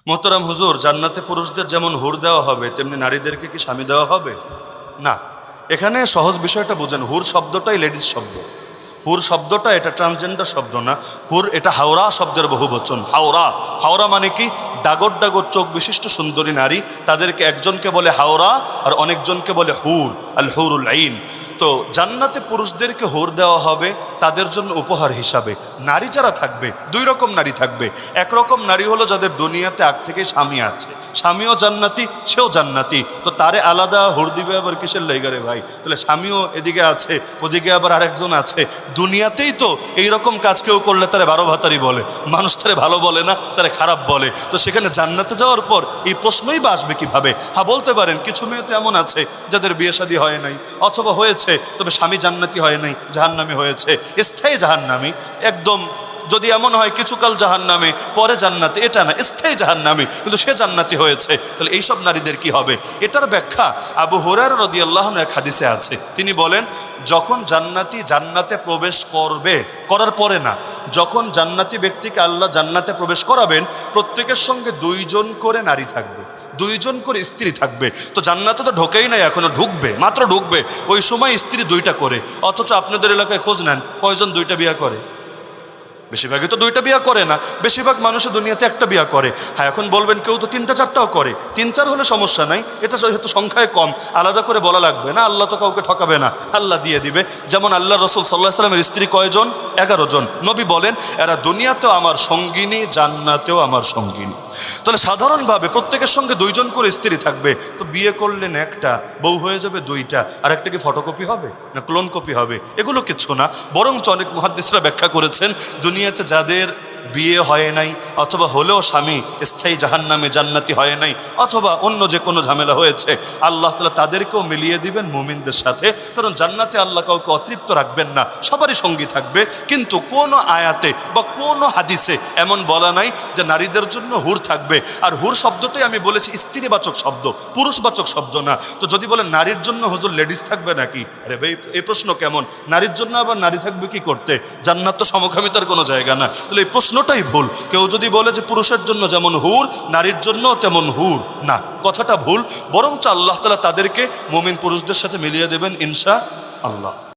মোহতারাম হুজুর, জান্নাতে পুরুষদের যেমন হুর দেওয়া হবে তেমনি নারীদেরকে কি স্বামী দেওয়া হবে? না, এখানে সহজ বিষয়টা বুঝেন। হুর শব্দটাই লেডিস শব্দ। হুর শব্দটা এটা ট্রান্সজেন্ডার শব্দ না। হুর এটা হাওরা শব্দের বহুবচন। হাওরা, হাওরা মানে কি? ডাগর ডাগর চোখ বিশিষ্ট সুন্দরী নারী, তাদেরকে একজনকে বলে হাওরা আর অনেকজনকে বলে হুর, আল হুরুল আইন। তো জান্নাতে পুরুষদেরকে হুর দেওয়া হবে তাদের জন্য উপহার হিসাবে। নারী যারা থাকবে, দুই রকম নারী থাকবে। একরকম নারী হলো যাদের দুনিয়াতে আগ থেকে স্বামী আছে, স্বামীও জান্নাতি, সেও জান্নাতি, তো তারে আলাদা হুর দিবে আবার কিসের লাইগারে ভাই? তাহলে স্বামীও এদিকে আছে, ওদিকে আবার আরেকজন আছে। দুনিয়াতেই তো এইরকম কাজ কেউ করলে তারে 12 ভাতারি বলে, মানুষ তারে ভালো বলে না, তারে খারাপ বলে। তো সেখানে জান্নাতে যাওয়ার পর এই প্রশ্নই বা আসবে কিভাবে? হ্যাঁ, বলতে পারেন কিছু মেয়ে তো এমন আছে যাদের বিয়ে শাদী হয় নাই, অথবা হয়েছে তবে স্বামী জান্নাতি হয় নাই, জাহান্নামী হয়েছে, স্থায়ী জাহান্নামী একদম। যদি এমন হয় কিছুকাল জাহান্নামে পরে জান্নাতে, এটা না, স্থায়ী জাহান্নামী কিন্তু সে জান্নাতি হয়েছে, তাহলে এইসব নারীদের কি হবে? এটার ব্যাখ্যা আবু হুরায়রা রাদিয়াল্লাহু আনহু এক হাদিসে আছে। তিনি বলেন, যখন জান্নাতি জান্নাতে প্রবেশ করবে, করার পরে না, যখন জান্নাতি ব্যক্তিকে আল্লাহ জান্নাতে প্রবেশ করাবেন, প্রত্যেকের সঙ্গে 2 জন করে নারী থাকবে, 2 জন করে স্ত্রী থাকবে। তো জান্নাতে তো ঢোকেই নাই, এখনো ঢুকবে, মাত্র ঢুকবে, ওই সময় স্ত্রী 2টা করে। অথচ আপনাদের এলাকায় খোঁজ নেন, কয়জন 2টা বিয়ে করে? বেশিরভাগই তো 2টা বিয়ে করে না, বেশিরভাগ মানুষ দুনিয়াতে একটা বিয়ে করে। হ্যাঁ, এখন বলবেন কেউ তো 3টা 4টাও করে। 3-4 হলে সমস্যা নাই, এটা যেহেতু সংখ্যায় কম, আলাদা করে বলা লাগবে না, আল্লাহ তো কাউকে ঠকাবে না, আল্লাহ দিয়ে দিবে। যেমন আল্লাহ রসুল সাল্লাল্লাহু আলাইহি ওয়াসাল্লামের স্ত্রী কয়জন? 11 জন। নবী বলেন, এরা দুনিয়াতেও আমার সঙ্গিনী, জান্নাতেও আমার সঙ্গিনী। তাহলে সাধারণভাবে প্রত্যেকের সঙ্গে 2 জন করে স্ত্রী থাকবে। তো বিয়ে করলেন একটা, বউ হয়ে যাবে 2টা, আর একটা কি ফটোকপি হবে না ক্লোন কপি হবে? এগুলো কিচ্ছু না। বরঞ্চ অনেক মুহাদ্দিসরা ব্যাখ্যা করেছেন, দুনিয়াতে যাদের বিয়ে হয় নাই, অথবা হলেও স্বামী স্থায়ী জাহান্নামে জান্নাতি হয় নাই, অথবা অন্য যে কোনো ঝামেলা হয়েছে, আল্লাহ তাআলা তাদেরকেও মিলিয়ে দিবেন মুমিনদের সাথে। কারণ জান্নাতে আল্লাহ কাউকে অতৃপ্ত রাখবেন না, সবারই সঙ্গী থাকবে। কিন্তু কোনো আয়াতে বা কোনো হাদিসে এমন বলা নাই যে নারীদের জন্য হুর থাকবে। আর হুর শব্দটাই আমি বলেছি স্ত্রীবাচক শব্দ, পুরুষবাচক শব্দ না। তো যদি বলেন নারীর জন্য হুজুর লেডিস থাকবে নাকি, আরে ভাই এই প্রশ্ন কেমন? নারীর জন্য আবার নারী থাকবে কি করতে? জান্নাত তো সমকামিতার কোনো জায়গা না। তাহলে এই প্রশ্নটাই ভুল। কেউ যদি বলে যে পুরুষের জন্য যেমন হুর, নারীর জন্য তেমন হুর, না, কথাটা ভুল। বরঞ্চ আল্লাহ তাআলা তাদেরকে মুমিন পুরুষদের সাথে মিলিয়ে দেবেন ইনশাআল্লাহ।